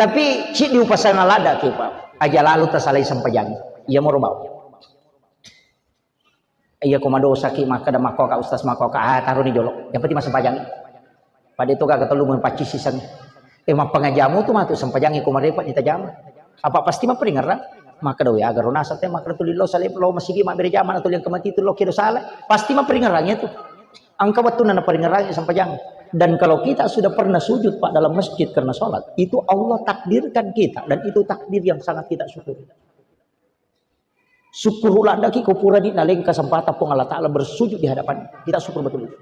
Tapi cik di upasana lada kipa. Aja lalu tersalai sampajang. Ia mau robau. Iya komadosa ki maka ada makoka ustaz makoka taruh ni jolok. Yang penting masa sampajang. Pada itu kagak telu mempaci sisan. Emang pengajamu tuh mah tuh sampajangi kumarepat di tajam. Apa pasti mah peringaran? Maka dawe agar nasa teh maka tu lo salib lo masih mak beri zaman atau yang kemati itu lo kira salah. Pasti mah peringarannya tuh. Angka waktu nana peringarannya sampajang. Dan kalau kita sudah pernah sujud Pak dalam masjid karena sholat, itu Allah takdirkan kita dan itu takdir yang sangat kita syukuri. Syukurlah daki kupurani naleng kesempatan pun Allah Ta'ala bersujud di hadapan kita, syukur betul itu.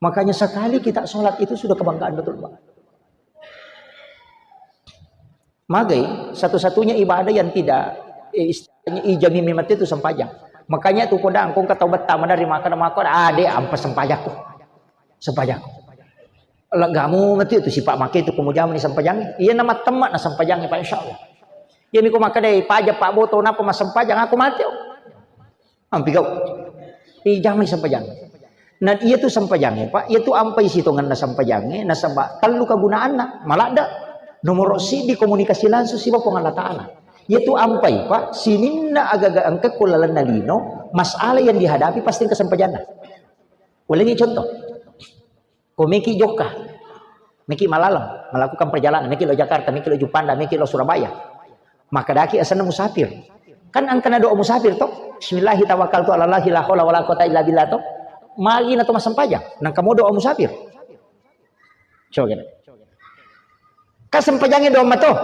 Makanya sekali kita sholat itu sudah kebanggaan betul banget. Magai satu-satunya ibadah yang tidak istilahnya ijami mimat itu sempajang. Makanya itu kodang kong kata betama dari makan ade ampas sempajaku. Sempajaku. Lagamu mati itu si Pak Maki itu kemudian ni sempajang. Iya nama teman na sempajang Pak insyaallah. Ya ni ko makadai pajak Pak Boto napa mas sempajang aku mati. Ampi kau. Ijami sempajang. Nah iya tu sempajangnya Pak, iya tu ampai situngan na sempajangnya na samba telu kagunaanna malada nomor si di komunikasi langsung si Bapak Allah Taala. Iya tu ampai Pak, sininna agak-agak angka kulalan nalino masalah yang dihadapi pasti kesempajana. Ulangi contoh. Komiki Joka, Miki Malalang melakukan perjalanan, Miki lo Jakarta, Miki lo Jupanda, Miki lo Surabaya. Maka daki asana musafir. Kan angkana doa musafir toh. Bismillahirrahmanirrahim tawakkaltu 'alallahi la haula wala quwata illa billah toh. Magi na to masampajang. Nang kamu doa musafir. Coba kita. Kasampajangnya doa mato.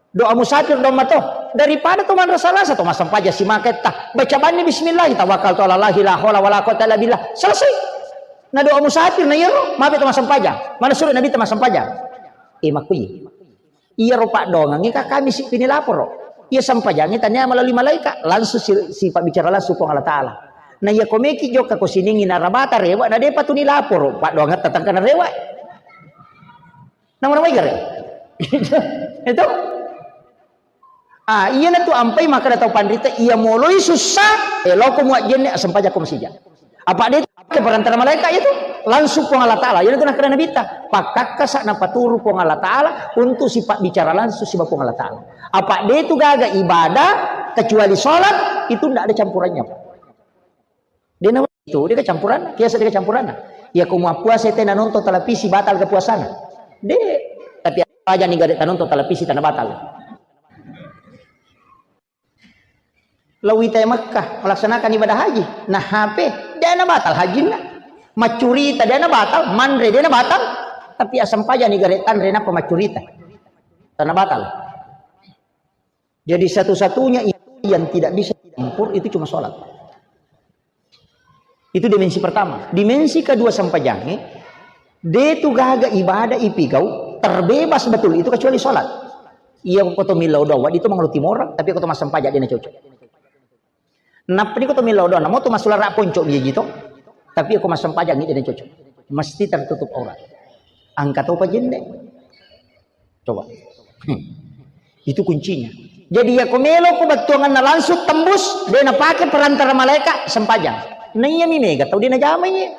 Doa musafir doa mato. Daripada to man rasa-rasa to masampajang si maket tah. Baca bani bismillahirrahmanirrahim tawakkaltu 'alallahi la haula wala quwata illa billah. Selesai. Na doa musafir na yero, mabe to masampajang. Mana suruh Nabi to masampajang. Makui. Iya rupa dongang ka kami si pinilapor. Iya sampajang tanya melalui malaikat langsung si Pak bicara langsung ko Allah Taala. Na iya komeki joka ko siningin na rabata rewa na depa tu nilapor. Pak dongang tatang kana rewa. Nang mana gare? Itu. Iya na tu ampai maka datau pandita iya moloi susah eloko muat jenne sampajang ko masija. Apa dia ke perantara malaikat itu langsung pun Allah Taala. Yang itu nak kena bita. Pakak kasak na paturu pun Allah Taala untuk sifat bicara langsung si Bapak Allah Taala. Apa dia itu gaga ibadah kecuali sholat itu tidak ada campurannya. Dia nama itu dia kecampuran, kiasa dia kecampuran. Ya kamu puasa tena nonton televisi batal kepuasana. Dia tapi aja nih gak ada nonton televisi tanah batal. Lawi teh Makkah melaksanakan ibadah haji. Nah HP dia na batal haji na. Macurita dia na batal, mandre dia na batal. Tapi asam paja nih garetan rena pemacurita. Tanah batal. Jadi satu-satunya yang tidak bisa dicampur itu cuma sholat. Itu dimensi pertama. Dimensi kedua sampajange, dia tu gaga ibadah ipigau terbebas betul itu kecuali sholat. Ia koto milau doa itu mengeluti orang, tapi koto masam pajak dia na cocok. Napa ni ko to milaw doon, mo to masulara ponco biya gitu. Tapi ako masampajang ini dan cocok. Mesti tertutup aurat. Angkat apa jende? Coba. Itu kuncinya. Jadi ya komelo ko batuangan na langsung tembus, dia na pakai perantara malaikat sempajang. Naiya mi mega tau dia na jamay.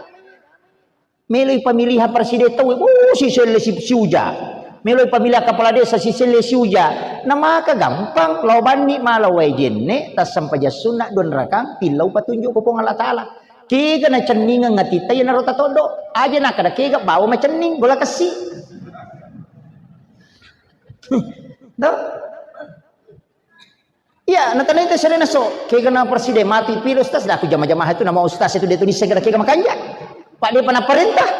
Meloy pamilihan presiden tau, si sele si uja. Meloy pamilya kepala desa si sele si uja. Na maka gampang lawan ni malaway jenne tas sampaja sunnah don rakang pilau patunjuk ko pong Allah Taala. Kiga na ceninga ngatita yan narota todo. Aja na kada kiga bawa ma cening bola kasi. Do. Ya, natanay ta sila na so. Kiga na presiden mati pilos tas da ako jama-jamaha itu nama ustaz itu dito ni segera kiga makanja. Pak dia pana perintah.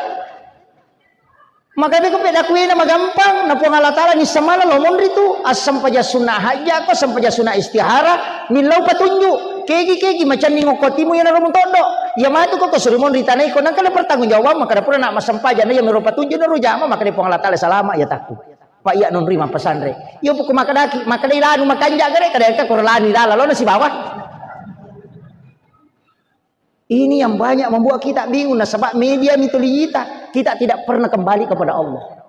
Maka dia kupeda kuwi na magampang na po Allah Taala ni samala lomon rito asam paja sunnah haja ko asam paja sunnah istihara milaw patunjuk kegi macam ningo kotimu yan rumon todo ya matu ko surimon ritanay ko nang kana pertanggung jawab maka pura na masam paja na ya miro patunjuk na rujama maka dia po Allah Taala salama ya takku Pak iya non rima pesandre yo po kumakadaki maka dai lanu makanja gare kada ka korlani dala lo na si bawah. Ini yang banyak membuat kita bingung nah sebab media mituliyita kita tidak pernah kembali kepada Allah.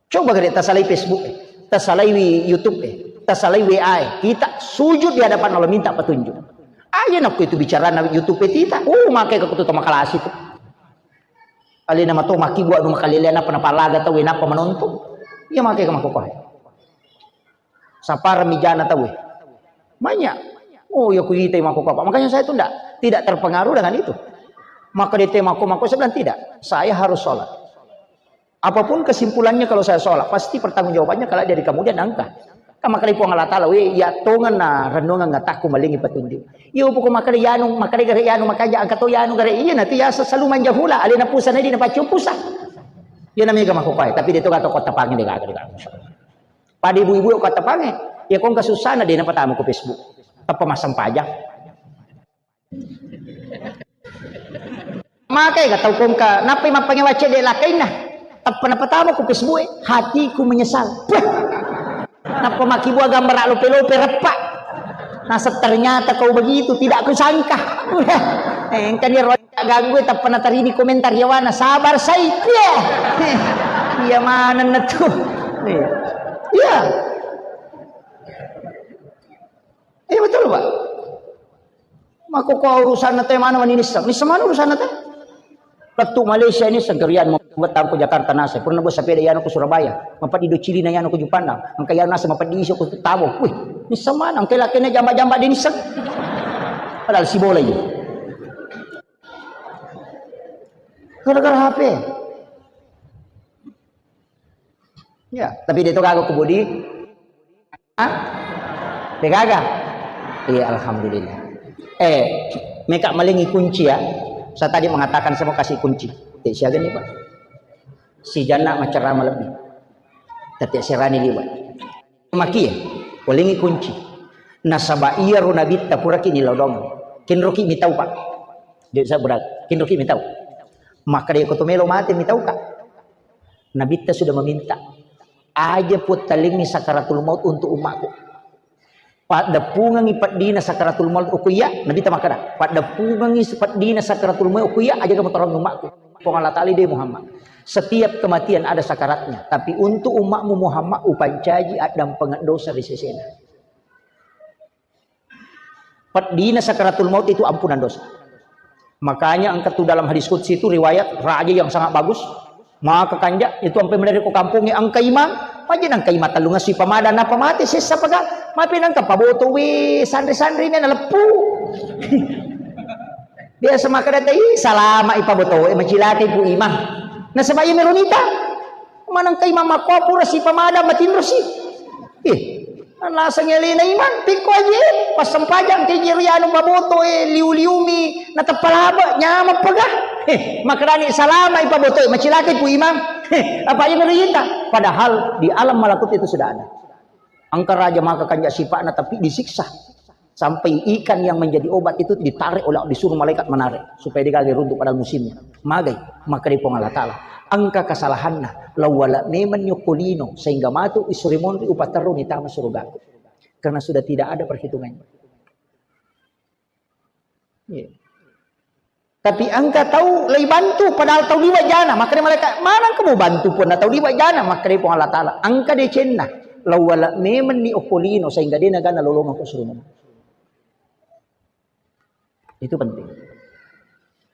Coba kita tasalai Facebook, tasalai YouTube, tasalai WA, kita sujud di hadapan Allah minta petunjuk. Aja nak itu bicara na YouTube kita, makai ke kutu makalas itu. Ali nama to maki buat rumah kalian apa napalaga tahu apa menonton. Iya makai ke makukoh. Sapara mijana tahu. Banyak. Oh ya kuita makukoh. Makanya saya itu tidak terpengaruh dengan itu. Maka di tema mako saya bilang tidak. Saya harus sholat. Apapun kesimpulannya kalau saya sholat, pasti pertanggungjawabannya kalau dari kemudian angka. Kama kali po Allah Taala we ya tongan na renungan ngataku malingi petunjuk. Iyo poko makari yanu gare yanu makaja angka to yanu gare iya nanti ya selalu manjahula alina pusa na di na pacu pusa. Iya namanya makukoy tapi dito kato kota pangi de gaga. Padi ibu-ibu kota pangi. Ya kung kasusana di na patamu ko Facebook. Papamasang pajak. Makai gatau kung ka napay mapangiwache de lakay na. Panapatama ko Facebook hatiku menyesal. Napamakibuah gambar lope-lope repak. Nasa ternyata kau begitu tidak aku sangka. Kan dia ganggu tak pernah tarini komentar ya wana sabar saya. Iya mana na tuh. Iya. Betul Pak. Maka kau urusan nate mana manisam. Ni semana urusan nate? Waktu Malaysia ini segerian membuat aku Jakarta nasa. Pernah buat sepeda yang aku Surabaya. Mampat di Cili na yang aku Jepandang. Angka yang nasa mampat di isu aku tahu. Wih, ni sama angka laki na jamba-jamba di nisag. Padahal si bola itu. Gara-gara HP. Ya, tapi dia tu kagak kebudi. Dia kagak. Iya, alhamdulillah. Mereka malingi kunci ya. Saya tadi mengatakan saya mau kasih kunci. Tidak siaga nih Pak. Si jana macerama lebih. Tapi serani liwat. Maki ya. Walingi kunci. Nasaba iya runabita pura kini lodong. Kinroki mitau Pak. Dia saya berat. Kinroki mitau. Maka dia kotomelo mati mitau Kak. Nabita sudah meminta. Aja putalingi sakaratul maut untuk umatku. Pada pungang ipat dina sakaratul maut ukuya nabi tamakara pada pungang ipat dina sakaratul maut ukuya aja kamu tolong umatku pengalat ali de Muhammad setiap kematian ada sakaratnya tapi untuk umatmu Muhammad upancaji adam pengendosa di sesena pat dina sakaratul maut itu ampunan dosa makanya angkat tu dalam hadis qudsi itu riwayat raja yang sangat bagus maka kanja itu sampai menarik ke kampungnya angka imam aja nang kay matalunga si pamada na pamati sisa paga mapi nang kapaboto we sandri-sandri na nalepu dia sama kadata salama ipaboto macilaki po imam na sabay meronita manang kay mamako pura si pamada matinro si nasa ngelina iman piko aja pas sempajang kay jiriano paboto liu-liumi natapalaba nyama paga makarani salama ipaboto macilaki po imam apa yang meronita padahal di alam malakut itu sudah ada angka raja maka kanja sifat tapi disiksa sampai ikan yang menjadi obat itu ditarik oleh disuruh malaikat menarik supaya dikagak runtuh pada musimnya magai maka di Allah Ta'ala angka kesalahannya lawala memen yukulino sehingga matu isurimonri upataru nitama surga karena sudah tidak ada perhitungannya tapi angka tahu lay bantu padahal tahu liwat jana maka mereka mana kamu bantu pun tahu liwat jana maka di Allah Ta'ala angka de cenna lawala memen ni okolino sehingga dia nagana lolong aku suruh itu penting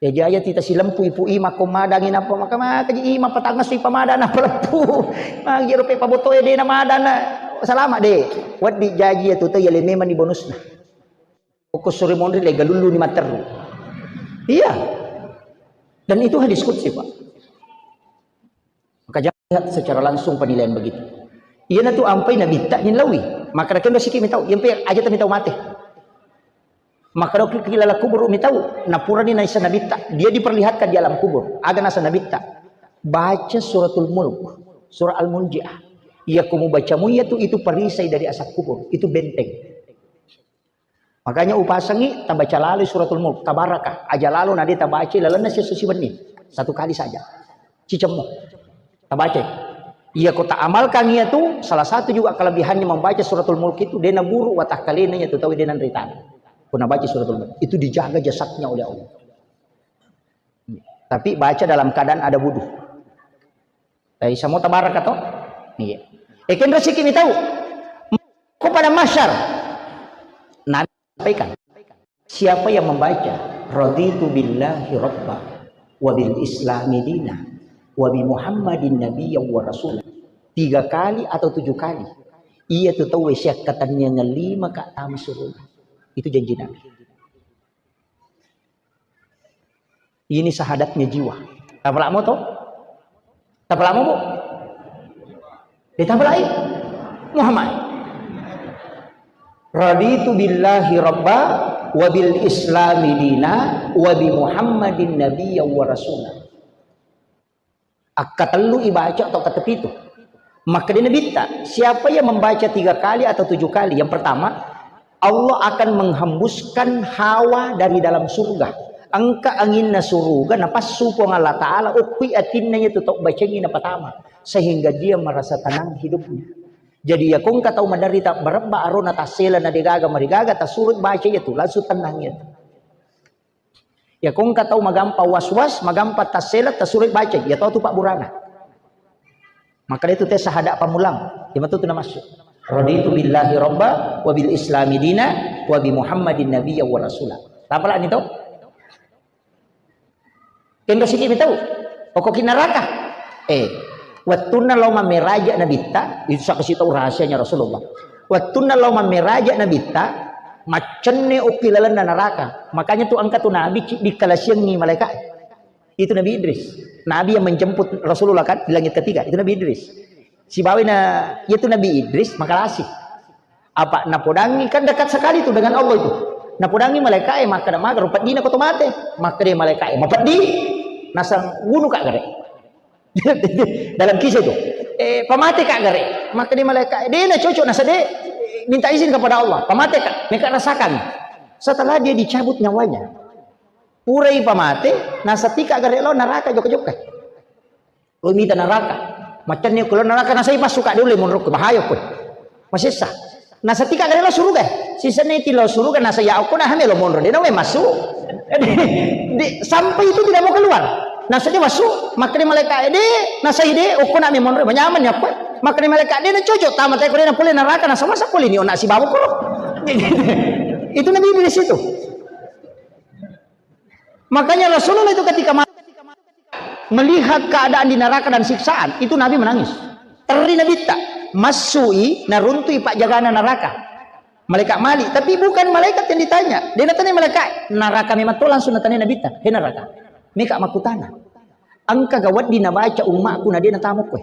ya jaya tita silempu ipu ima komadangin apa maka kaji ima patangas si pamadana pelepu magi rupe paboto de na madana salama de wat di jaji itu teh yale memen ni bonusna aku suruh mondri lega dulu ni materu iya. Dan itu hadis qudsi Pak. Maka jangan lihat secara langsung penilaian begitu. Iya na tu ampai na bitta nyin lawi. Maka rakyat dah sikit mitau. Yang aja tak mitau mati. Maka rakyat kilala kubur mitau. Napura ni na isa na bitta. Dia diperlihatkan di alam kubur. Aga nasa na bitta. Baca suratul mulk. Surah al-mulji'ah. Iya kumu bacamu itu perisai dari asap kubur. Itu benteng. Makanya upasangi tabaca lalu suratul mulk tabaraka aja lalu nadi tabaca lalana sesusi benih satu kali saja cicemu tabaca iya kota amalkan itu salah satu juga kelebihannya membaca suratul mulk itu dena buru watah kalina itu tahu dena ritan kuna baca suratul mulk itu dijaga jasadnya oleh Allah tapi baca dalam keadaan ada wudu dari semua tabaraka toh iya eken rezeki ni tahu kepada masyar sampaikan siapa yang membaca raditu billahi rabba wa bil islami dina wa bi muhammadin nabiyyan wa rasulah 3 kali atau 7 kali. Ia tu tahu siak katanya 5 ka tama surga. Itu janji Nabi. Ini sahadatnya jiwa. Tapalakmu toh? Tapalakmu bu? Ditapalai Muhammad. Raditu billahi rabba wa bil islami dina wa bi Muhammadin nabiyya wa rasulah. Akatelu ibaca atau kata itu. Maka dia minta siapa yang membaca 3 kali atau 7 kali. Yang pertama, Allah akan menghembuskan hawa dari dalam surga. Angka angin na surga napas supo ng Allah Ta'ala ukwi atin na niya tutok bacangin na patama. Sehingga dia merasa tenang hidupnya. Jadi ya kung kataw madarita barabba aro na tasela na digaga marigaga tasurut baca itu langsung tenang itu. Ya kung kataw magampa was-was magampa tasela tasurut baca ya tahu tu Pak Burana. Maka itu teh sahada pamulang. Di matu tu na masuk. Raditu billahi rabba wa bil islami dina wa bi Muhammadin nabiyya wa rasulah. Apa lah ini tahu? Kendo sini tahu? Pokok neraka. Wattuna lauma meraja nabita, itu saya kasih tahu rahasianya Rasulullah. Wattuna lauma meraja nabita, macenne ukilalan neraka. Makanya tuh angkat tuh Nabi di kalasian ni malaikat. Itu Nabi Idris. Nabi yang menjemput Rasulullah kan di langit ketiga. Itu Nabi Idris. Si bawina itu Nabi Idris makalasi. Apa napodangi kan dekat sekali tuh dengan Allah itu. Napodangi malaikat maka rupat dina ko mate. Maka dia malaikat mapat di nasang gunu kak gare. Dalam kisah itu pamate kak gare. Maka dia malaikat dia na cocok nasa dia minta izin kepada Allah. Pamate kak mereka rasakan. Setelah dia dicabut nyawanya purai pamate nasa tika gare lo neraka jok-jok. Lo minta neraka. Macam ni kalau neraka nasa ipas suka dulu menurut bahaya pun. Masih sah. Nasa tika gare lo surga. Sisa ni tilo surga nasa ya aku nah lo monro dia nawe masuk. Sampai itu tidak mau keluar. Nasa dia masuk, maka dia malaikat dia nasa ide aku nak monro menyaman ya apa. Maka dia malaikat dia cocok tamat aku dia boleh neraka nasa masa boleh ni nak si babu ko. Itu Nabi Idris itu. Makanya Rasulullah itu ketika melihat keadaan di neraka dan siksaan, itu Nabi menangis. Teri Nabi tak masui naruntui pak jagana neraka. Malaikat mali, tapi bukan malaikat yang ditanya. Dia natanya malaikat neraka memang tu langsung natanya Nabi tak. He neraka. Meka makutana. Angka gawat di nabaca umatku na dia natamu kowe.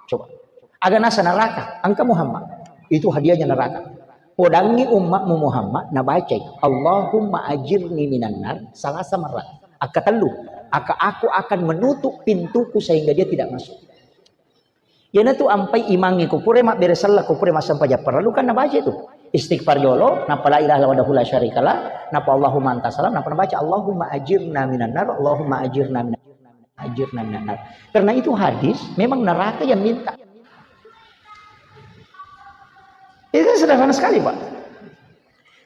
Coba. Aga nasa neraka, angka Muhammad. Itu hadiahnya neraka. Podangi umatmu Muhammad nabaca Allahumma ajirni minan nar salasa marat. Aka telu, aku akan menutup pintuku sehingga dia tidak masuk. Yana tu ampai imangi kupure mak beresallah kupure masam paja perlu kan nabaca itu. Istighfar jolo, napa la ilaha illallah la syarikalah, napa Allahumma anta salam, napa baca Allahumma ajirna minan nar, Allahumma ajirna minan nar. Karena itu hadis memang neraka yang minta. Itu kan sederhana sekali, Pak.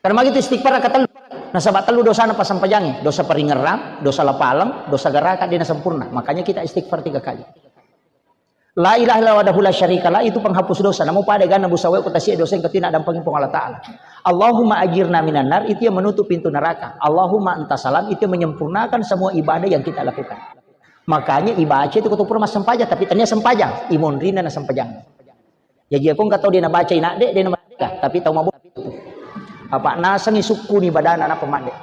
Karena begitu istighfar kata nasabat telu dosa napa sampajangi, dosa peringeram, dosa lapalang, dosa garaka dina sempurna. Makanya kita istighfar 3 kali. La ilaha illallah la syarikalah itu penghapus dosa. Namun pada gana busawe kutasi dosa yang ketina dan pengimpung Allah Ta'ala. Allahumma ajirna minan nar itu yang menutup pintu neraka. Allahumma anta salam itu yang menyempurnakan semua ibadah yang kita lakukan. Makanya ibadah itu kutu purma sempajang tapi ternyata sempajang. Imun rina na sempajang. Ya dia pun kata dia na baca ina dek dia na baca tapi tahu mabuk. Apa nasangi suku ni badana na pemade.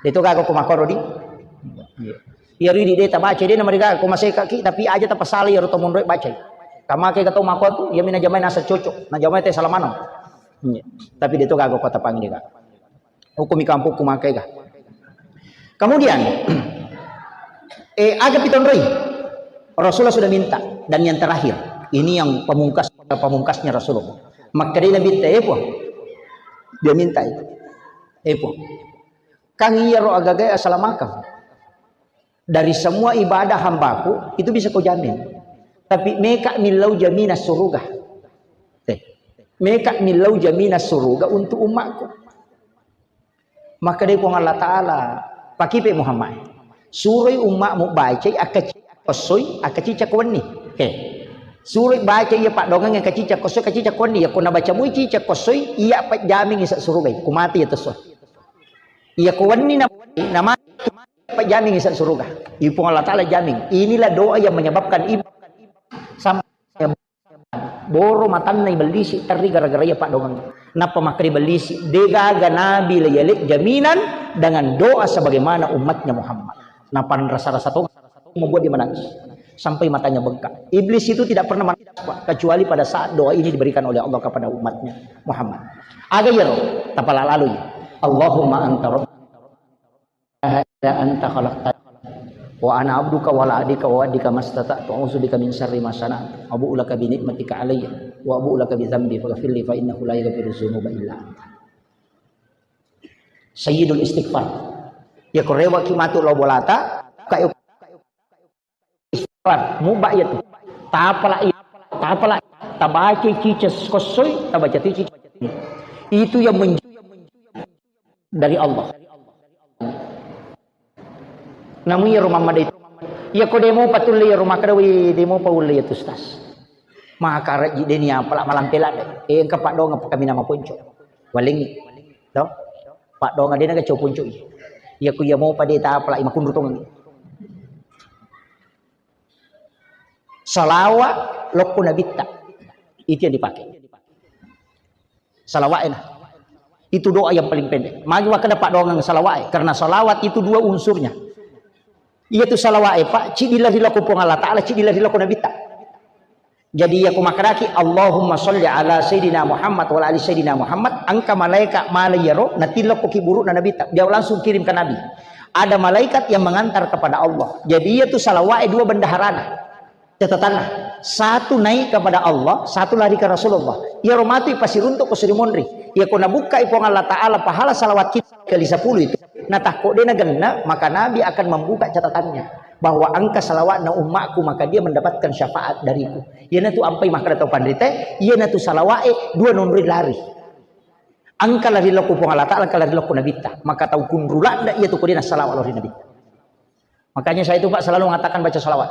Itu kagak kumakoro di. Ya ridi dia baca dia na mereka ko masih kaki tapi aja ta pasali ya roto mondoi baca. Kamake kata makot ya mina jamai nasa cocok. Na jamai teh salamano. Tapi dia tu kagak kota panggil kak. Hukum kampung kumakai kak. Kemudian agak pitonroi. Rasulullah sudah minta dan yang terakhir ini yang pamungkasnya Rasulullah. Maka dia minta dia minta itu. Kang iya ro agagai asalamakam. Dari semua ibadah hambaku itu bisa kau jamin. Tapi meka milau jaminas surga. Meka milau jaminas surga untuk umatku. Maka dia pun Allah Ta'ala pakipe Muhammad. Surai umatmu baca akacikosoi akacicakoni. Surai baca ia pak dongang yang kacicakosoi kacicakoni. Ya kuna baca mu cicakosoi ia pak jamin isa surga. Kumati ya tersoi. Ia kuwani nama Pak jamin isat surga. Ibu Allah Ta'ala jamin. Inilah doa yang menyebabkan ibu boro matan na ibalisi tari gara-gara ya pak dongang napa makri balisi degaga nabi layalik jaminan dengan doa sebagaimana umatnya Muhammad napan rasa-rasa to membuat dia menangis sampai matanya bengkak. Iblis itu tidak pernah menangis pak, kecuali pada saat doa ini diberikan oleh Allah kepada umatnya Muhammad. Agayro tapala lalu Allahumma anta rabbana anta khalaqtani wa ana abduka wa la adika wa adika mastata'tu a'udzubika min syarri ma sana'tu abu'u laka bi ni'matika alayya wa abu'u laka bi dhanbi faghfir li fa innahu la yaghfiru dzunuba illa anta. Sayyidul istighfar. Ya korewa kimatu lo bolata kayo istighfar mubah ya tu. Tapala tabaca cices kosoy tabaca cices. Itu yang dari Allah. Namun ya rumah madai ya ko demo patuli ya rumah kadawi demo pauli ya tustas maka raji deni apala malam pelad engka pak dong apa kami nama punco waling do pak dong adena ka punco ya ku ya mau pada ta apala imakun rutong salawat lokku nabita itu yang dipakai salawat itu doa yang paling pendek magi wakana pak dong ang salawat karena salawat itu dua unsurnya. Iya tu salawat pak, cidilah dilaku pun Allah Ta'ala, cidilah dilaku Nabi tak. Jadi aku makaraki Allahumma salli ala Sayyidina Muhammad wa ali Sayyidina Muhammad angka malaikat malayaro natilak kiburu na Nabi tak. Dia langsung kirim ke Nabi. Ada malaikat yang mengantar kepada Allah. Jadi iya tu salawat dua bendaharana. Catatan satu naik kepada Allah, satu lari ke Rasulullah. Ya romati pasiruntuk ko sirimonri. Ya ko nabuka ipong Allah Ta'ala pahala salawat kita kali 10 itu. Nah takut dia nagenna maka Nabi akan membuka catatannya bahwa angka salawat na umatku maka dia mendapatkan syafaat dariku. Ia tu ampai maka datang pandite, ia tu salawat dua nomor lari. Angka lari laku pun Allah Ta'ala, angka lari laku Nabi ta. Maka tahu kunrula ndak ia tu kodena salawat lari Nabi. Makanya saya itu Pak selalu mengatakan baca salawat.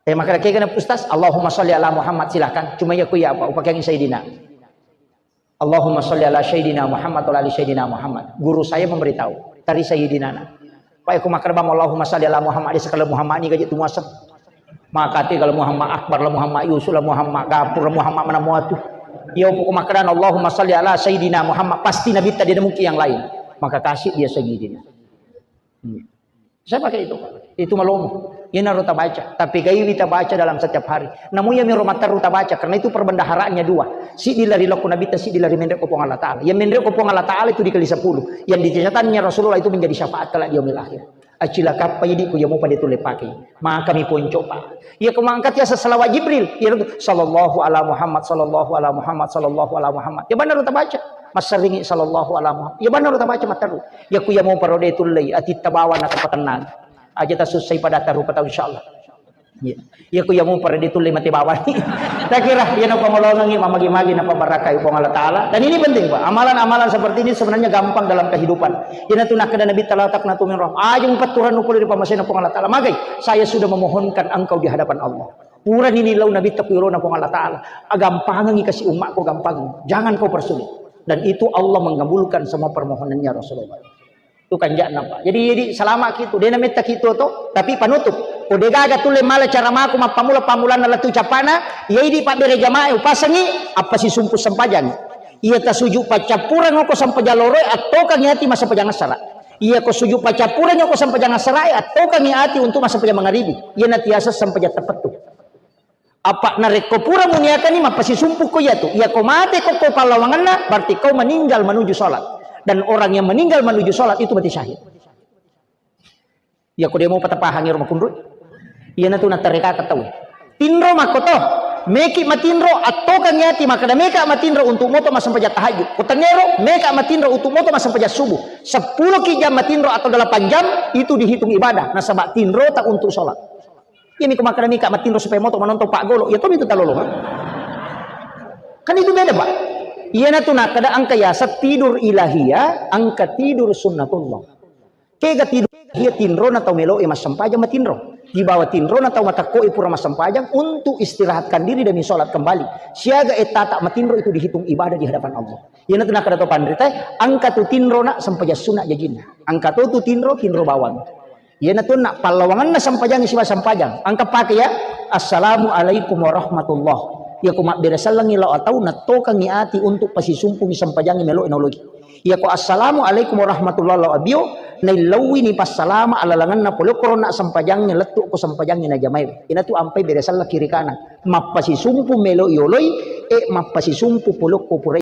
Maka kira Ustaz, Allahumma sholli ala Muhammad silahkan. Cuma ya ku ya apa upakan Sayyidina. Allahumma sholli ala Sayyidina Muhammad wa ali Sayyidina Muhammad. Guru saya memberitahu dari Sayyidina. Pak aku makrabam Allahumma sholli ala Muhammad di sekala Muhammad ni gaji tu muasab. Maka ti kalau Muhammad Akbar la Muhammad Yusuf la Muhammad Gafur la Muhammad mana muatu. Ya aku makran Allahumma sholli ala Sayyidina Muhammad pasti Nabi tadi ada mungkin yang lain. Maka kasih dia Sayyidina. Saya pakai itu Pak. Itu malumu. Ia naruta baca, tapi gaya kita baca dalam setiap hari. Namun yang miromata ruta baca, karena itu perbendaharaannya dua. Si dilari laku Nabi, si dilari mendek kopong Allah Ta'ala. Yang mendek kopong Allah Ta'ala itu dikali 10. Yang dicatatannya Rasulullah itu menjadi syafaat kala di yaumil akhir. Acila kappa jadi ku yang mau pada tule pakai. Maka kami pun coba. Ia kemangkat ya sesalawat Jibril. Ia sallallahu ala Muhammad, sallallahu ala Muhammad, sallallahu ala Muhammad. Ya benar ruta baca. Mas seringi sallallahu ala Muhammad. Ya benar ruta baca mataru. Ya ku yang mau parode tulai atit tabawan atau petenang. Aja tak selesai pada taruh pada insyaallah. Ya, ya ku yang mau pada ditulis mati bawah ni. Tak kira dia nak pemolongan ni magi-magi nak barakai pun Allah Taala. Dan ini penting Pak. Amalan-amalan seperti ini sebenarnya gampang dalam kehidupan. Dia tu nak kena Nabi Taala tak nak tumin roh. Ajung paturan ukul di pamasen pun Allah Taala. Magai saya sudah memohonkan engkau di hadapan Allah. Puran ini lau Nabi takwirona pun Allah Taala. Gampang ngi kasih umatku gampang. Jangan kau persulit. Dan itu Allah mengabulkan semua permohonannya Rasulullah. Itu kan jangan Pak. Jadi selama gitu dia namita gitu to tapi panutup kode gaga tule mala cara maku pamula na latu capana yai di Pak bere jamaah upasangi apa si sumpu sampajan ia ta suju pacapuran ko sampajalore atau kang yati masa pajang asara ia ko suju pacapuran ko sampajang asara atau kang yati untuk masa pajang mangaribi ia natiasa sampaja tepetu apa nareko pura muniakan ni apa si sumpu ko ya tu ia ko mate ko palawanganna berarti kau meninggal menuju salat. Dan orang yang meninggal menuju sholat itu mati syahid. Ya kau dia mau patapahang rumah kundut. Ia natu natareka katawi. Tinro makoto, meki matinro atau kanyati makada meka matinro untuk moto masam pajat tahajud. Kotangero meka matinro untuk moto masam pajat subuh. 10 jam matinro atau 8 jam itu dihitung ibadah. Nasabak tinro tak untuk sholat. Ya miku makada meka matinro supaya moto menonton Pak Golo. Ya toh itu talolo kan itu beda Pak. Ia natu nak kada angka ya tidur ilahiyah, angka tidur sunnatullah. Kega tidur ia tinro atau melo mas sampajang matinro. Di bawah tinro atau matako ipura mas sampajang untuk istirahatkan diri demi sholat kembali. Siaga etata matinro itu dihitung ibadah di hadapan Allah. Ia natu nak kada to pandrita, angka tu tinro nak sampaja sunat jajina. Angka tu tinro bawang. Ia natu nak palawangan na sampajang siwa sampajang. Angka pakai ya assalamualaikum warahmatullah. Ya ko mabirasal lang ilo ataw nato kang ati untuk pasisumpong sampajang melo inologi. Ya ko assalamualaikum warahmatullahi wabarakatuh. Nailawi ni pasalama alalangan na pulo korona sampajang ni letu ko sampajang na jamay. Ina tu ampay birasal la kiri kanan. Mapasisumpo melo ioloy mapasisumpo pulo ko pure